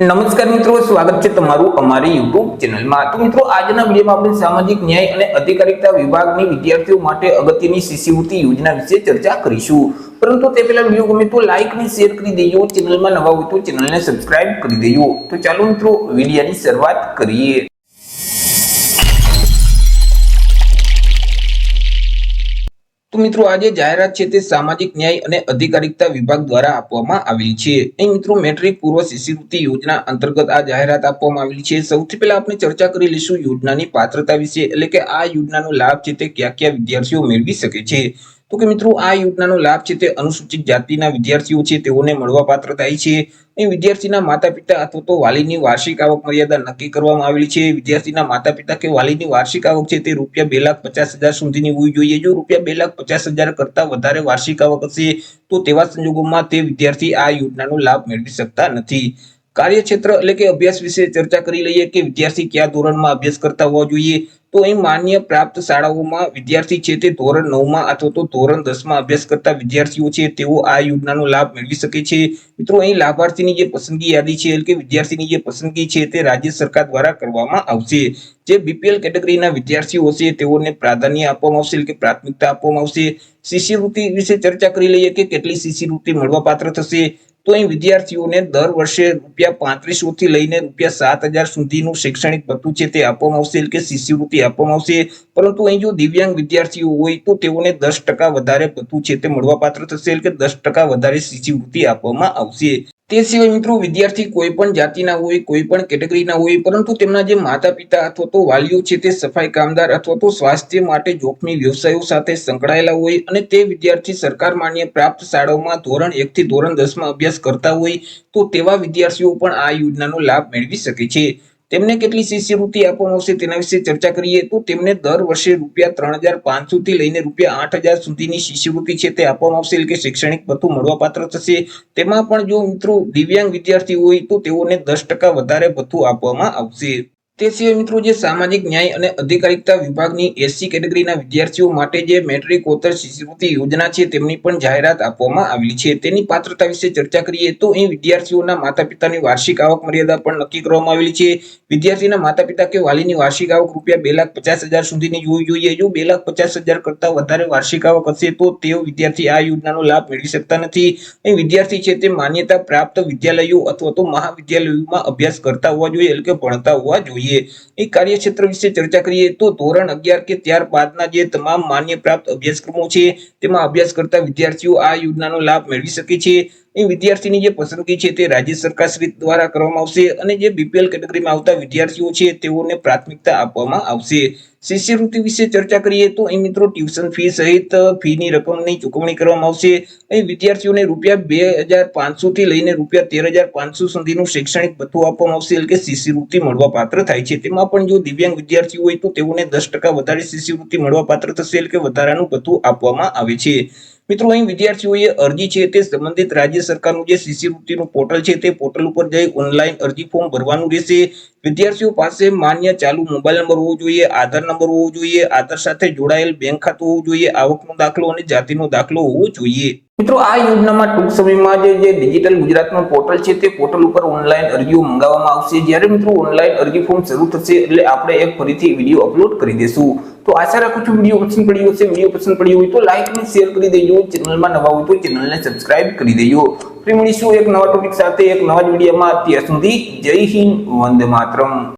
નમસ્કાર મિત્રો, સ્વાગત છે તમારું અમારી YouTube ચેનલમાં। તો મિત્રો, આજના વિડીયોમાં આપણે સામાજિક ન્યાય અને અધિકારીતા વિભાગની વિદ્યાર્થીઓ માટે અગત્યની શિષ્યવૃત્તિ યોજના વિશે ચર્ચા કરીશું। પરંતુ તે પહેલા વિડીયો ગમે તો લાઈક અને શેર કરી દેજો, ચેનલમાં નવા હોય તો ચેનલને સબસ્ક્રાઇબ કરી દેજો। તો ચાલો મિત્રો, વિડીયોની શરૂઆત કરીએ। તો મિત્રો, આજે જાહેરાત છે તે સામાજિક ન્યાય અને અધિકારીતા વિભાગ દ્વારા આપવામાં આવેલી છે। અહીં મિત્રો, મેટ્રિક પૂર્વ શિષ્યવૃત્તિ યોજના અંતર્ગત આ જાહેરાત આપવામાં આવેલી છે। સૌથી પહેલા આપણે ચર્ચા કરી લઈશું યોજનાની પાત્રતા વિશે, એટલે કે આ યોજનાનો લાભ છે તે કયા કયા વિદ્યાર્થીઓ મેળવી શકે છે। તો કે મિત્રો, આ યોજનાનો લાભ છે તે અનુસૂચિત જાતિના વિદ્યાર્થીઓ છે તેઓને મળવા પાત્ર થાય છે। અહીં વિદ્યાર્થીના માતા પિતા અથવા તો વાલીની વાર્ષિક આવક મર્યાદા નક્કી કરવામાં આવેલી છે। વિદ્યાર્થીના માતા પિતા કે વાલીની વાર્ષિક આવક છે તે ₹2,50,000 સુધીની હોવી જોઈએ। જો ₹2,50,000 કરતા વધારે વાર્ષિક આવક હશે તો તેવા સંજોગોમાં તે વિદ્યાર્થી આ યોજનાનો લાભ મેળવી શકતા નથી। કાર્યક્ષેત્ર એટલે કે અભ્યાસ વિશે ચર્ચા કરી લઈએ કે વિદ્યાર્થી કયા ધોરણમાં અભ્યાસ કરતા હોવા જોઈએ। તો અહીં માન્ય પ્રાપ્ત શાળાઓમાં વિદ્યાર્થી છે તે ધોરણ 9માં અથવા તો ધોરણ 10માં અભ્યાસ કરતા વિદ્યાર્થીઓ છે તેઓ આ યોજનાનો લાભ મેળવી શકે છે। મિત્રો, અહીં લાભાર્થીની જે પસંદગી યાદી છે એટલે કે વિદ્યાર્થીની જે પસંદગી છે તે રાજ્ય સરકાર દ્વારા કરવામાં આવશે। જે બીપીએલ કેટેગરીના વિદ્યાર્થીઓ હશે તેઓને પ્રાધાન્ય આપવામાં આવશે, એટલે કે પ્રાથમિકતા આપવામાં આવશે। શિષ્યવૃત્તિ વિશે ચર્ચા કરી લઈએ કે કેટલી શિષ્યવૃત્તિ મળવાપાત્ર થશે। તો અહીં વિદ્યાર્થીઓને દર વર્ષે ₹3500 થી લઈને ₹7,000 સુધીનું શૈક્ષણિક ભથ્થું છે તે આપવામાં આવશે, એટલે કે શિષ્યવૃત્તિ આપવામાં આવશે। પરંતુ અહીં જો દિવ્યાંગ વિદ્યાર્થીઓ હોય તો તેઓને 10% વધારે ભથ્થું છે તે મળવાપાત્ર થશે, એટલે કે 10% વધારે શિષ્યવૃત્તિ આપવામાં આવશે। તે સિવાય મિત્રો, વિદ્યાર્થી કોઈ પણ જાતિના હોય, કોઈ પણ કેટેગરીના હોય, પરંતુ તેમના જે માતા પિતા અથવા તો વાલીઓ છે તે સફાઈ કામદાર અથવા તો સ્વાસ્થ્ય માટે જોખમી વ્યવસાયો સાથે સંકળાયેલા હોય અને તે વિદ્યાર્થી સરકાર માન્ય પ્રાપ્ત શાળાઓમાં ધોરણ 1 થી ધોરણ 10માં અભ્યાસ કરતા હોય તો તેવા વિદ્યાર્થીઓ પણ આ યોજનાનો લાભ મેળવી શકે છે। તેમને કેટલી શિષ્યવૃત્તિ આપવામાં આવશે તેના વિશે ચર્ચા કરીએ તો તેમને દર વર્ષે ₹3,500 થી લઈને ₹8,000 સુધીની શિષ્યવૃત્તિ છે તે આપવામાં આવશે, એટલે કે શૈક્ષણિક ભથ્થું મળવાપાત્ર થશે। તેમાં પણ જો મિત્રો દિવ્યાંગ વિદ્યાર્થી હોય તો તેઓને 10% વધારે ભથ્થું આપવામાં આવશે। તે સિવાય મિત્રો, જે સામાજિક ન્યાય અને અધિકારીતા વિભાગની SC કેટેગરીના વિદ્યાર્થીઓ માટે જે મેટ્રિકોત્તર શિષ્યવૃત્તિ યોજના છે તેમની પણ જાહેરાત આપવામાં આવેલી છે। તેની પાત્રતા વિશે ચર્ચા કરીએ તો અહીં વિદ્યાર્થીઓના માતા પિતાની વાર્ષિક આવક મર્યાદા પણ નક્કી કરવામાં આવેલી છે। વિદ્યાર્થીના માતા પિતા કે વાલીની વાર્ષિક આવક ₹2,50,000 સુધીની હોવી જોઈએ। જો ₹2,50,000 કરતા વધારે વાર્ષિક આવક હશે તો તેઓ વિદ્યાર્થી આ યોજનાનો લાભ મેળવી શકતા નથી। અહીં વિદ્યાર્થી છે તે માન્યતા પ્રાપ્ત વિદ્યાલયો અથવા તો મહાવિદ્યાલયોમાં અભ્યાસ કરતા હોવા જોઈએ, એટલે કે ભણતા હોવા જોઈએ। એ કાર્યક્ષેત્ર વિશે ચર્ચા કરીએ તો ધોરણ 11 કે ત્યારબાદના જે તમામ માન્ય પ્રાપ્ત અભ્યાસક્રમો છે તેમાં અભ્યાસ કરતા વિદ્યાર્થીઓ આ યોજનાનો લાભ મેળવી શકે છે। એ વિદ્યાર્થીની જે પસંદગી છે તે રાજ્ય સરકાર શ્રી દ્વારા કરવામાં આવશે અને જે બીપીએલ કેટેગરીમાં આવતા વિદ્યાર્થીઓ છે તેઓને પ્રાથમિકતા આપવામાં આવશે। શિષ્યવૃત્તિ વિશે ચર્ચા કરીએ તો અહીં મિત્રો, ટ્યુશન ફી સહિત ફીની રકમની ચૂકવણી કરવામાં આવશે। અહીં વિદ્યાર્થીઓને ₹2,500 થી લઈને ₹13,500 સુધીનું શૈક્ષણિક ભથ્થું આપવામાં આવશે, એટલે કે શિષ્યવૃત્તિ મળવાપાત્ર થાય છે। તેમાં પણ જો દિવ્યાંગ વિદ્યાર્થી હોય તો તેઓને 10% વધારે શિષ્યવૃત્તિ મળવાપાત્ર થશે, એટલે કે વધારાનું ભથ્થું આપવામાં આવે છે। મિત્રો, અહીં વિદ્યાર્થીઓએ અરજી છે તે સંબંધિત રાજ્ય સરકારનું જે શિષ્યવૃત્તિનું પોર્ટલ છે તે પોર્ટલ ઉપર જઈ ઓનલાઈન અરજી ફોર્મ ભરવાનું રહેશે। વિદ્યાર્થીઓ પાસે માન્ય ચાલુ મોબાઈલ નંબર હોવો જોઈએ, આધાર નંબર હોવો જોઈએ, આધાર સાથે જોડાયેલ બેંક ખાતું હોવું જોઈએ, આવકનો દાખલો અને જાતિનો દાખલો હોવો જોઈએ। મિત્રો, આ યોજનામાં ટૂંક સમયમાં જે ડિજિટલ ગુજરાતનું પોર્ટલ છે તે પોર્ટલ ઉપર ઓનલાઈન અરજીઓ મંગાવવામાં આવશે। જ્યારે મિત્રો ઓનલાઈન અરજી ફોર્મ શરૂ થશે એટલે આપણે એક ફરીથી વિડીયો અપલોડ કરી દેશું। તો આશા રાખું છું વિડીયો પસંદ પડ્યો હશે। વિડીયો પસંદ પડ્યો હોય તો લાઈક અને શેર કરી દેજો, ચેનલમાં નવા હોય તો ચેનલને સબસ્ક્રાઇબ કરી દેજો। ફરી મળીશું એક નવા ટોપિક સાથે એક નવા જ વિડીયોમાં। ત્યાર સુધી જય હિન્દ, વંદે માતરમ।